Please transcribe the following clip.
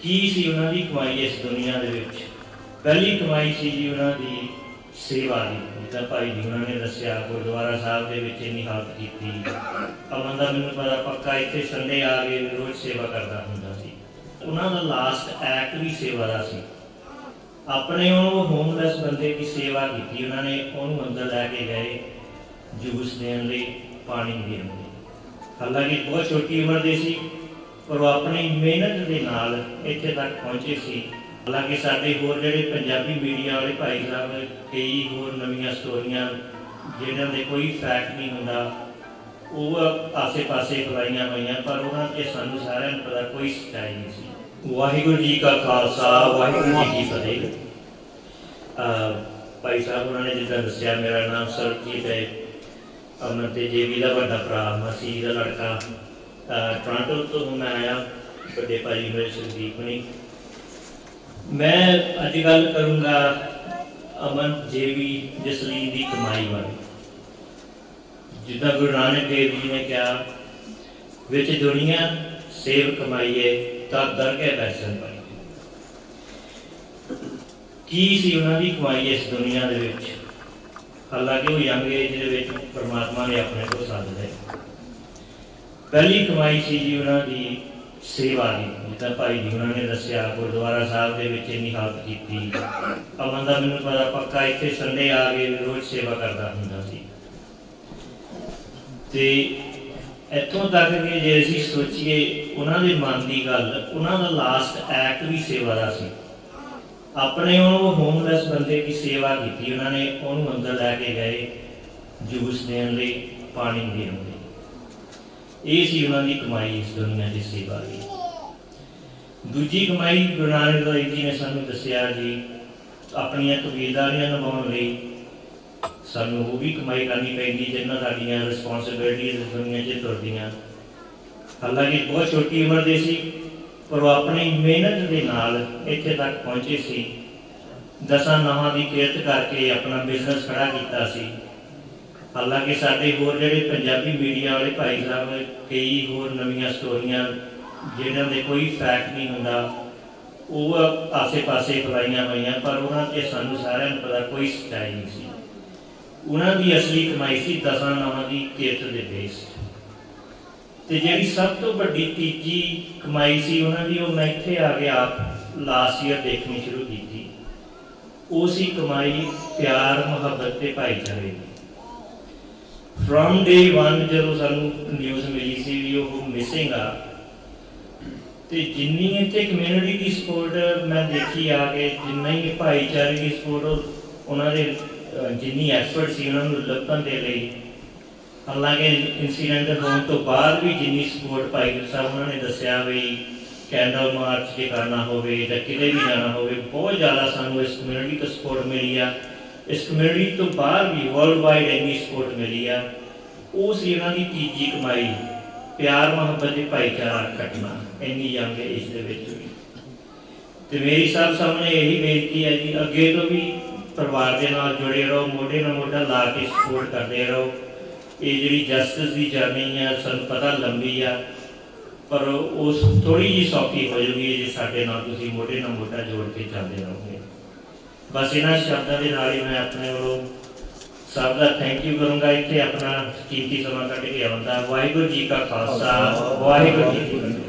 ਕੀ ਸੀ ਉਹਨਾਂ ਦੀ ਕਮਾਈ ਇਸ ਦੁਨੀਆ ਦੇ ਵਿੱਚ। ਪਹਿਲੀ ਕਮਾਈ ਸੀ ਜੀ ਉਹਨਾਂ ਦੀ ਸੇਵਾ ਦੀ। ਜਿੱਦਾਂ ਭਾਈ ਜੀ ਉਹਨਾਂ ਨੇ ਦੱਸਿਆ, ਗੁਰਦੁਆਰਾ ਸਾਹਿਬ ਦੇ ਵਿੱਚ ਇੰਨੀ ਹੈਲਪ ਕੀਤੀ। ਅਮਨ ਦਾ ਮੈਨੂੰ ਪਤਾ ਪੱਕਾ, ਇੱਥੇ ਸੰਡੇ ਆ ਕੇ ਰੋਜ਼ ਸੇਵਾ ਕਰਦਾ ਹੁੰਦਾ ਸੀ। ਉਹਨਾਂ ਦਾ ਲਾਸਟ ਐਕਟ ਵੀ ਸੇਵਾ ਦਾ ਸੀ। ਆਪਣੇ ਉਹ ਹੋਮਲੈਸ ਬੰਦੇ ਦੀ ਸੇਵਾ ਕੀਤੀ ਉਹਨਾਂ ਨੇ। ਉਹਨੂੰ ਅੰਦਰ ਲੈ ਕੇ ਗਏ ਜੂਸ ਦੇਣ ਲਈ, ਪਾਣੀ ਦੇਣ ਲਈ। ਹਾਲਾਂਕਿ ਬਹੁਤ ਛੋਟੀ ਉਮਰ ਦੇ ਸੀ, ਪਰ ਉਹ ਆਪਣੀ ਮਿਹਨਤ ਦੇ ਨਾਲ ਇੱਥੇ ਤੱਕ ਪਹੁੰਚੇ ਸੀ। ਹਾਲਾਂਕਿ ਸਾਡੇ ਹੋਰ ਜਿਹੜੇ ਪੰਜਾਬੀ ਮੀਡੀਆ ਵਾਲੇ ਭਾਈ ਸਾਹਿਬ, ਕਈ ਹੋਰ ਨਵੀਆਂ ਸਟੋਰੀਆਂ ਜਿਹਨਾਂ ਦੇ ਕੋਈ ਫੈਕਟ ਨਹੀਂ ਹੁੰਦਾ, ਉਹ ਆਸੇ ਪਾਸੇ ਫੈਲਾਈਆਂ ਹੋਈਆਂ, ਪਰ ਉਹਨਾਂ 'ਤੇ ਸਾਨੂੰ ਸਾਰਿਆਂ ਨੂੰ ਪਤਾ ਕੋਈ ਸੱਚਾਈ ਨਹੀਂ ਸੀ। ਵਾਹਿਗੁਰੂ ਜੀ ਕਾ ਖਾਲਸਾ, ਵਾਹਿਗੁਰੂ ਜੀ ਕੀ ਫਤਿਹ। ਭਾਈ ਸਾਹਿਬ ਉਹਨਾਂ ਨੇ ਜਿੱਦਾਂ ਦੱਸਿਆ, ਮੇਰਾ ਨਾਮ ਸਰਬਜੀਤ ਹੈ। ਅਮਨ ਤੇ ਜੇਵੀ ਦਾ ਵੱਡਾ ਭਰਾ, ਮਸੀਹ ਦਾ ਲੜਕਾ। ਟੋਰਾਂਟੋ ਤੋਂ ਮੈਂ ਆਇਆ, ਵੱਡੇ ਭਾਈ ਮੇਰੇ ਸੰਦੀਪ ਨੇ। ਮੈਂ ਅੱਜ ਗੱਲ ਕਰੂੰਗਾ ਅਮਨ, ਜੇਵੀ, ਜਸਲੀਨ ਦੀ ਕਮਾਈ ਬਾਰੇ। ਜਿੱਦਾਂ ਗੁਰੂ ਨਾਨਕ ਦੇਵ ਜੀ ਨੇ ਕਿਹਾ, ਵਿੱਚ ਦੁਨੀਆ ਸੇਵ ਕਮਾਈਏ ਤਾਂ ਦਰਗਹਿ ਬੈਸਣ ਪਾਈਏ। ਕੀ ਸੀ ਉਹਨਾਂ ਦੀ ਕਮਾਈ ਇਸ ਦੁਨੀਆ ਦੇ ਵਿੱਚ। ਹਾਲਾਂਕਿ ਉਹ ਯੰਗ ਏਜ ਦੇ ਵਿੱਚ ਪਰਮਾਤਮਾ ਨੇ ਆਪਣੇ ਕੋਲ ਸੱਦ ਲਿਆ। ਪਹਿਲੀ ਕਮਾਈ ਸੀ ਜੀ ਉਹਨਾਂ ਦੀ ਸੇਵਾ ਦੀ। ਜਿੱਦਾਂ ਭਾਈ ਜੀ ਉਹਨਾਂ ਨੇ ਦੱਸਿਆ, ਗੁਰਦੁਆਰਾ ਸਾਹਿਬ ਦੇ ਵਿੱਚ ਇੰਨੀ ਹੈਲਪ ਕੀਤੀ। ਅਮਨ ਦਾ ਮੈਨੂੰ ਪਤਾ ਪੱਕਾ, ਇੱਥੇ ਸੰਡੇ ਆ ਕੇ ਰੋਜ਼ ਸੇਵਾ ਕਰਦਾ ਹੁੰਦਾ ਸੀ। ਤੇ ਇੱਥੋਂ ਤੱਕ ਕਿ ਜੇ ਅਸੀਂ ਸੋਚੀਏ ਉਹਨਾਂ ਦੇ ਮਨ ਦੀ ਗੱਲ, ਉਹਨਾਂ ਦਾ ਲਾਸਟ ਐਕਟ ਵੀ ਸੇਵਾ ਦਾ ਸੀ। ਆਪਣੇ ਉਹ ਹੋਮਲੈਸ ਬੰਦੇ ਦੀ ਸੇਵਾ ਕੀਤੀ ਉਹਨਾਂ ਨੇ। ਉਹਨੂੰ ਅੰਦਰ ਲੈ ਕੇ ਗਏ ਜੂਸ ਦੇਣ ਲਈ, ਪਾਣੀ ਦੇਣ ਲਈ। ਇਹ ਸੀ ਉਹਨਾਂ ਦੀ ਕਮਾਈ ਇਸ ਦੁਨੀਆ ਦੀ ਸੇਵਾ ਦੀ। ਦੂਜੀ ਕਮਾਈ ਗੁਰੂ ਨਾਨਕ ਦੇਵ ਜੀ ਨੇ ਸਾਨੂੰ ਦੱਸਿਆ ਜੀ, ਆਪਣੀਆਂ ਕਬੀਲਦਾਰੀਆਂ ਨਿਭਾਉਣ ਲਈ ਸਾਨੂੰ ਉਹ ਵੀ ਕਮਾਈ ਕਰਨੀ ਪੈਂਦੀ, ਜਿੰਨਾਂ ਸਾਡੀਆਂ ਰਿਸਪੌਂਸਿਬਿਲਿਟੀਜ਼ ਦੁਨੀਆ 'ਚ ਤੁਰਦੀਆਂ। ਹਾਲਾਂਕਿ ਬਹੁਤ ਛੋਟੀ ਉਮਰ ਦੇ ਸੀ, ਪਰ ਉਹ ਆਪਣੀ ਮਿਹਨਤ ਦੇ ਨਾਲ ਇੱਥੇ ਤੱਕ ਪਹੁੰਚੇ ਸੀ। 10 ਨਾਵਾਂ ਦੀ ਕਿਰਤ ਕਰਕੇ ਆਪਣਾ ਬਿਜ਼ਨਸ ਖੜਾ ਕੀਤਾ ਸੀ। ਹਾਲਾਂਕਿ ਸਾਡੇ ਹੋਰ ਜਿਹੜੇ ਪੰਜਾਬੀ ਮੀਡੀਆ ਵਾਲੇ ਭਾਈ ਸਾਹਿਬ, ਕਈ ਹੋਰ ਨਵੀਆਂ ਸਟੋਰੀਆਂ ਜਿਹਨਾਂ ਦੇ ਕੋਈ ਫੈਕਟ ਨਹੀਂ ਹੁੰਦਾ, ਉਹ ਆਸੇ ਪਾਸੇ ਫੈਲਾਈਆਂ ਹੋਈਆਂ, ਪਰ ਉਹਨਾਂ 'ਤੇ ਸਾਨੂੰ ਸਾਰਿਆਂ ਨੂੰ ਪਤਾ ਕੋਈ ਸੱਚਾਈ ਨਹੀਂ ਸੀ। ਉਹਨਾਂ ਦੀ ਅਸਲੀ ਕਮਾਈ ਸੀ 10 ਨਾਵਾਂ ਦੀ ਕਿਰਤ ਦੇ ਬੇਸ। ਤੇ ਜਿਹੜੀ ਸਭ ਤੋਂ ਵੱਡੀ ਤੀਜੀ ਕਮਾਈ ਸੀ ਉਹਨਾਂ ਦੀ, ਉਹ ਮੈਂ ਇੱਥੇ ਆ ਕੇ ਆਪ ਲਾਸਟ ਈਅਰ ਦੇਖਣੀ ਸ਼ੁਰੂ ਕੀਤੀ। ਉਹ ਸੀ ਕਮਾਈ ਪਿਆਰ, ਮੁਹੱਬਤ ਤੇ ਭਾਈਚਾਰੇ ਦੀ। ਫਰੋਮ ਡੇ 1 ਜਦੋਂ ਸਾਨੂੰ ਨਿਊਜ਼ ਮਿਲੀ ਸੀ ਵੀ ਉਹ ਮਿਸਿੰਗ ਆ, ਤੇ ਜਿੰਨੀ ਇੱਥੇ ਕਮਿਊਨਿਟੀ ਦੀ ਸਪੋਰਟ ਮੈਂ ਦੇਖੀ ਆ ਕੇ, ਜਿੰਨਾ ਹੀ ਭਾਈਚਾਰੇ ਦੀ ਸਪੋਰਟ, ਉਹਨਾਂ ਦੇ ਜਿੰਨੀ ਐਫਰਟ ਸੀ ਉਹਨਾਂ ਨੂੰ ਲੱਭਣ ਦੇ ਲਈ। ਹਾਲਾਂਕਿ ਇੰਸੀਡੈਂਟ ਹੋਣ ਤੋਂ ਬਾਅਦ ਵੀ ਜਿੰਨੀ ਸਪੋਰਟ ਭਾਈ ਸਾਹਿਬ ਉਹਨਾਂ ਨੇ ਦੱਸਿਆ ਵੀ ਕੈਂਡਲ ਮਾਰਚ ਜੇ ਕਰਨਾ ਹੋਵੇ ਜਾਂ ਕਿਤੇ ਵੀ ਜਾਣਾ ਹੋਵੇ, ਬਹੁਤ ਜ਼ਿਆਦਾ ਸਾਨੂੰ ਇਸ ਕਮਿਊਨਿਟੀ ਤੋਂ ਸਪੋਰਟ ਮਿਲੀ ਆ। ਇਸ ਕਮਿਊਨਿਟੀ ਤੋਂ ਬਾਹਰ ਵੀ ਵਰਲਡ ਵਾਈਡ ਇੰਨੀ ਸਪੋਰਟ ਮਿਲੀ ਆ। ਉਹ ਸੀ ਉਹਨਾਂ ਦੀ ਤੀਜੀ ਕਮਾਈ, ਪਿਆਰ, ਮੁਹੱਬਤ ਤੇ ਭਾਈਚਾਰਾ ਕੱਟਣਾ ਇੰਨੀ ਯੰਗ ਏਜ ਦੇ ਵਿੱਚ ਵੀ। ਤੇ ਮੇਰੀ ਸਭ ਸਾਹਮਣੇ ਇਹੀ ਬੇਨਤੀ ਹੈ ਜੀ, ਅੱਗੇ ਤੋਂ ਵੀ ਪਰਿਵਾਰ ਦੇ ਨਾਲ ਜੁੜੇ ਰਹੋ, ਮੋਢੇ ਨਾਲ ਮੋਢਾ ਲਾ ਕੇ ਸਪੋਰਟ ਕਰਦੇ ਰਹੋ। ਇਹ ਜਿਹੜੀ ਜਸਟਿਸ ਦੀ ਜਰਨੀ ਆ, ਸਾਨੂੰ ਪਤਾ ਲੰਬੀ ਆ, ਪਰ ਉਹ ਥੋੜ੍ਹੀ ਜਿਹੀ ਸੌਖੀ ਹੋ ਜਾਊਗੀ ਜੇ ਸਾਡੇ ਨਾਲ ਤੁਸੀਂ ਮੋਢੇ ਨਾਲ ਮੋਢਾ ਜੋੜ ਕੇ ਚੱਲਦੇ ਰਹੋਗੇ। ਬਸ ਇਹਨਾਂ ਸ਼ਬਦਾਂ ਦੇ ਨਾਲ ਹੀ ਮੈਂ ਆਪਣੇ ਵੱਲੋਂ ਸਭ ਦਾ ਥੈਂਕ ਯੂ ਕਰੂੰਗਾ। ਇੱਥੇ ਆਪਣਾ ਕੀਮਤੀ ਸਮਾਂ ਕੱਢ ਕੇ ਆਉਂਦਾ। ਵਾਹਿਗੁਰੂ ਜੀ ਕਾ ਖਾਲਸਾ, ਵਾਹਿਗੁਰੂ ਜੀ ਕੀ ਫਤਿਹ।